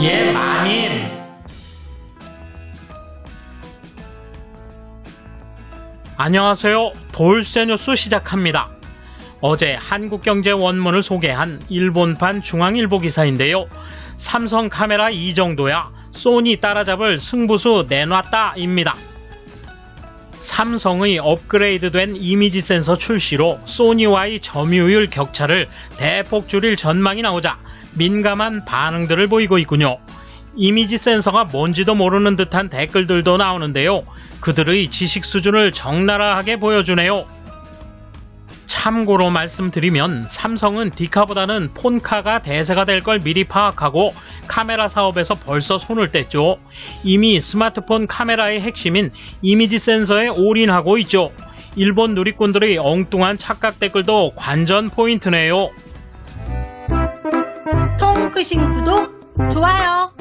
예, 마님. 안녕하세요. 돌쇠뉴스 시작합니다. 어제 한국경제 원문을 소개한 일본판 중앙일보 기사인데요. 삼성 카메라 이 정도야 소니 따라잡을 승부수 내놨다입니다. 삼성의 업그레이드된 이미지 센서 출시로 소니와의 점유율 격차를 대폭 줄일 전망이 나오자 민감한 반응들을 보이고 있군요. 이미지 센서가 뭔지도 모르는 듯한 댓글들도 나오는데요. 그들의 지식 수준을 적나라하게 보여주네요. 참고로 말씀드리면 삼성은 디카보다는 폰카가 대세가 될 걸 미리 파악하고 카메라 사업에서 벌써 손을 뗐죠. 이미 스마트폰 카메라의 핵심인 이미지 센서에 올인하고 있죠. 일본 누리꾼들의 엉뚱한 착각 댓글도 관전 포인트네요. 통크신 구독, 좋아요.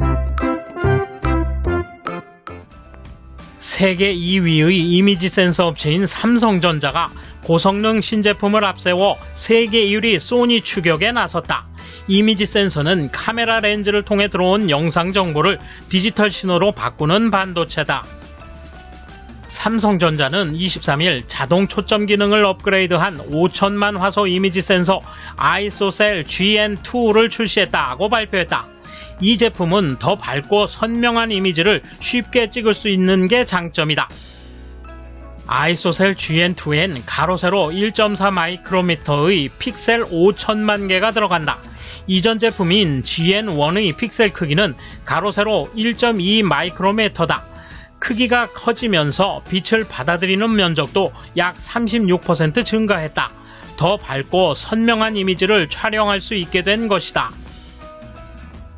세계 2위의 이미지 센서 업체인 삼성전자가 고성능 신제품을 앞세워 세계 1위 소니 추격에 나섰다. 이미지 센서는 카메라 렌즈를 통해 들어온 영상 정보를 디지털 신호로 바꾸는 반도체다. 삼성전자는 23일 자동 초점 기능을 업그레이드한 5천만 화소 이미지 센서 아이소셀 GN2를 출시했다고 발표했다. 이 제품은 더 밝고 선명한 이미지를 쉽게 찍을 수 있는 게 장점이다. 아이소셀 GN2엔 가로 세로 1.4 마이크로미터의 픽셀 5천만 개가 들어간다. 이전 제품인 GN1의 픽셀 크기는 가로 세로 1.2 마이크로미터다. 크기가 커지면서 빛을 받아들이는 면적도 약 36% 증가했다. 더 밝고 선명한 이미지를 촬영할 수 있게 된 것이다.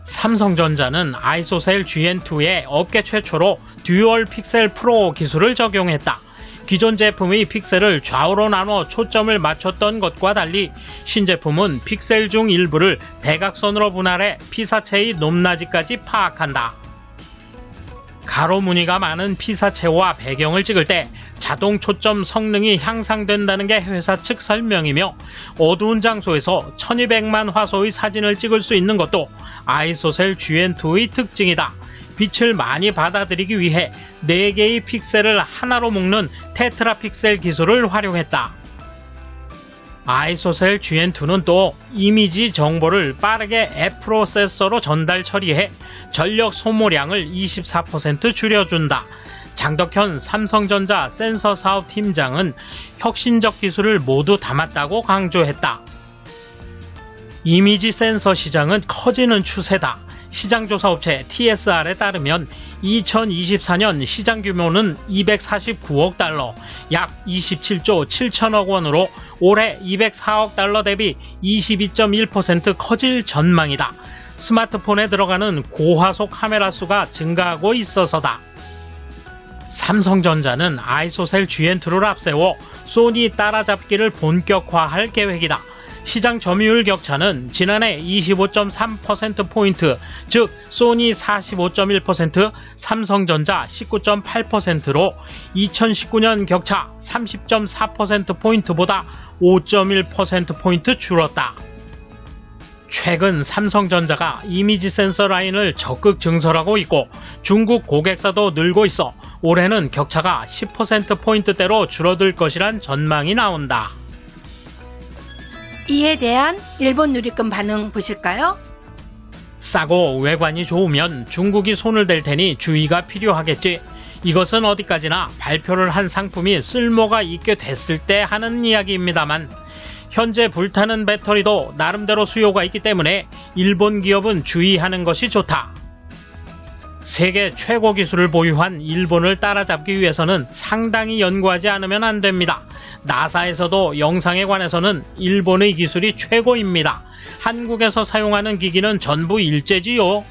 삼성전자는 아이소셀 GN2에 업계 최초로 듀얼 픽셀 프로 기술을 적용했다. 기존 제품의 픽셀을 좌우로 나눠 초점을 맞췄던 것과 달리 신제품은 픽셀 중 일부를 대각선으로 분할해 피사체의 높낮이까지 파악한다. 가로 무늬가 많은 피사체와 배경을 찍을 때 자동 초점 성능이 향상된다는 게 회사 측 설명이며 어두운 장소에서 1200만 화소의 사진을 찍을 수 있는 것도 아이소셀 GN2의 특징이다. 빛을 많이 받아들이기 위해 4개의 픽셀을 하나로 묶는 테트라 픽셀 기술을 활용했다. 아이소셀 GN2는 또 이미지 정보를 빠르게 앱 프로세서로 전달 처리해 전력 소모량을 24% 줄여준다. 장덕현 삼성전자 센서 사업 팀장은 혁신적 기술을 모두 담았다고 강조했다. 이미지 센서 시장은 커지는 추세다. 시장조사업체 TSR에 따르면 2024년 시장 규모는 249억 달러, 약 27조 7천억 원으로 올해 204억 달러 대비 22.1% 커질 전망이다. 스마트폰에 들어가는 고화소 카메라 수가 증가하고 있어서다. 삼성전자는 아이소셀 GN2를 앞세워 소니 따라잡기를 본격화할 계획이다. 시장 점유율 격차는 지난해 25.3%포인트, 즉 소니 45.1%, 삼성전자 19.8%로 2019년 격차 30.4%포인트보다 5.1%포인트 줄었다. 최근 삼성전자가 이미지 센서 라인을 적극 증설하고 있고 중국 고객사도 늘고 있어 올해는 격차가 10%포인트대로 줄어들 것이란 전망이 나온다. 이에 대한 일본 누리꾼 반응 보실까요? 싸고 외관이 좋으면 중국이 손을 댈 테니 주의가 필요하겠지. 이것은 어디까지나 발표를 한 상품이 쓸모가 있게 됐을 때 하는 이야기입니다만 현재 불타는 배터리도 나름대로 수요가 있기 때문에 일본 기업은 주의하는 것이 좋다. 세계 최고 기술을 보유한 일본을 따라잡기 위해서는 상당히 연구하지 않으면 안 됩니다. 나사에서도 영상에 관해서는 일본의 기술이 최고입니다. 한국에서 사용하는 기기는 전부 일제지요.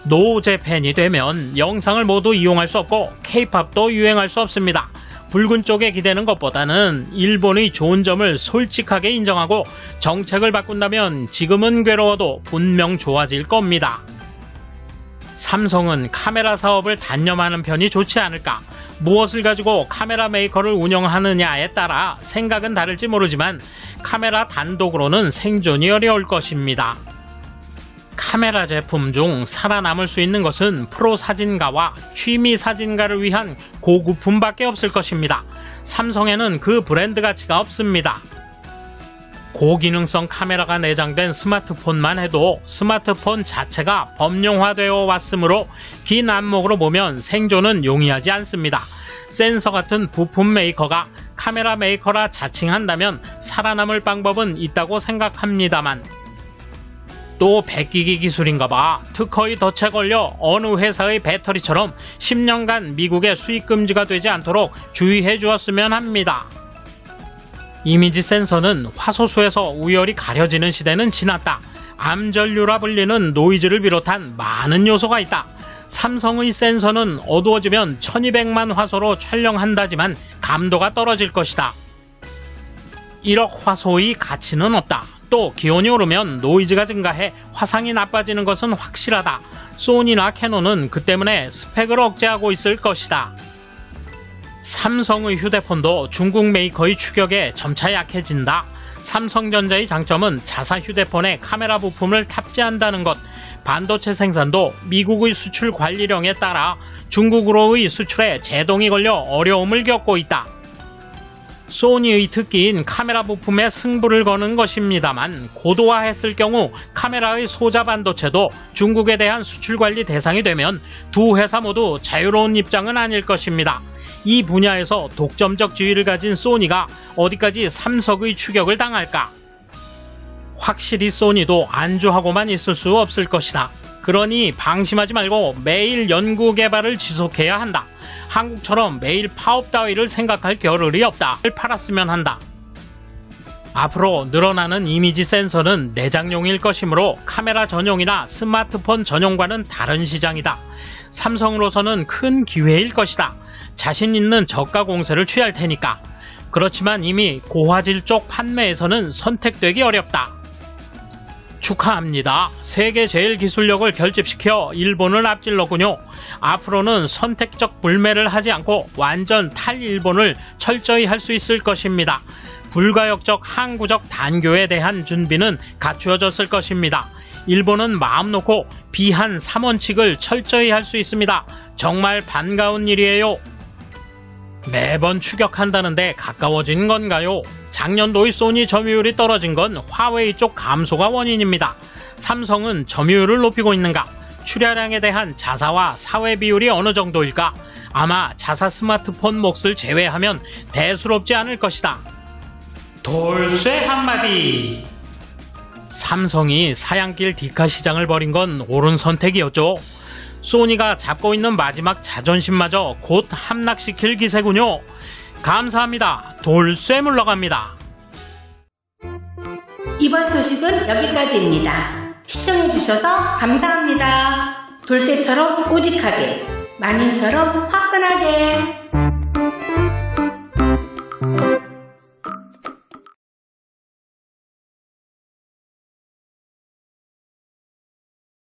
노재팬이 되면 영상을 모두 이용할 수 없고 K-팝도 유행할 수 없습니다. 붉은 쪽에 기대는 것보다는 일본의 좋은 점을 솔직하게 인정하고 정책을 바꾼다면 지금은 괴로워도 분명 좋아질 겁니다. 삼성은 카메라 사업을 단념하는 편이 좋지 않을까? 무엇을 가지고 카메라 메이커를 운영하느냐에 따라 생각은 다를지 모르지만 카메라 단독으로는 생존이 어려울 것입니다. 카메라 제품 중 살아남을 수 있는 것은 프로 사진가와 취미 사진가를 위한 고급품밖에 없을 것입니다. 삼성에는 그 브랜드 가치가 없습니다. 고기능성 카메라가 내장된 스마트폰만 해도 스마트폰 자체가 범용화되어 왔으므로 긴 안목으로 보면 생존은 용이하지 않습니다. 센서 같은 부품 메이커가 카메라 메이커라 자칭한다면 살아남을 방법은 있다고 생각합니다만, 또 백기기 기술인가봐 특허의 덫에 걸려 어느 회사의 배터리처럼 10년간 미국에 수입 금지가 되지 않도록 주의해 주었으면 합니다. 이미지 센서는 화소수에서 우열이 가려지는 시대는 지났다. 암전류라 불리는 노이즈를 비롯한 많은 요소가 있다. 삼성의 센서는 어두워지면 1200만 화소로 촬영한다지만 감도가 떨어질 것이다. 1억 화소의 가치는 없다. 또 기온이 오르면 노이즈가 증가해 화상이 나빠지는 것은 확실하다. 소니나 캐논은 그 때문에 스펙을 억제하고 있을 것이다. 삼성의 휴대폰도 중국 메이커의 추격에 점차 약해진다. 삼성전자의 장점은 자사 휴대폰에 카메라 부품을 탑재한다는 것. 반도체 생산도 미국의 수출 관리령에 따라 중국으로의 수출에 제동이 걸려 어려움을 겪고 있다. 소니의 특기인 카메라 부품에 승부를 거는 것입니다만, 고도화했을 경우 카메라의 소자 반도체도 중국에 대한 수출 관리 대상이 되면 두 회사 모두 자유로운 입장은 아닐 것입니다. 이 분야에서 독점적 지위를 가진 소니가 어디까지 삼성의 추격을 당할까? 확실히 소니도 안주하고만 있을 수 없을 것이다. 그러니 방심하지 말고 매일 연구 개발을 지속해야 한다. 한국처럼 매일 파업 따위를 생각할 겨를이 없다. 팔았으면 한다. 앞으로 늘어나는 이미지 센서는 내장용일 것이므로 카메라 전용이나 스마트폰 전용과는 다른 시장이다. 삼성으로서는 큰 기회일 것이다. 자신 있는 저가 공세를 취할 테니까. 그렇지만 이미 고화질 쪽 판매에서는 선택되기 어렵다. 축하합니다. 세계 제일 기술력을 결집시켜 일본을 앞질렀군요. 앞으로는 선택적 불매를 하지 않고 완전 탈일본을 철저히 할 수 있을 것입니다. 불가역적 항구적 단교에 대한 준비는 갖추어졌을 것입니다. 일본은 마음 놓고 비한 3원칙을 철저히 할 수 있습니다. 정말 반가운 일이에요. 매번 추격한다는데 가까워진 건가요? 작년도의 소니 점유율이 떨어진 건 화웨이 쪽 감소가 원인입니다. 삼성은 점유율을 높이고 있는가? 출하량에 대한 자사와 사회 비율이 어느 정도일까? 아마 자사 스마트폰 몫을 제외하면 대수롭지 않을 것이다. 돌쇠 한마디. 삼성이 사양길 디카 시장을 벌인 건 옳은 선택이었죠. 소니가 잡고 있는 마지막 자존심마저 곧 함락시킬 기세군요. 감사합니다. 돌쇠 물러갑니다. 이번 소식은 여기까지입니다. 시청해주셔서 감사합니다. 돌쇠처럼 우직하게, 마님처럼 화끈하게.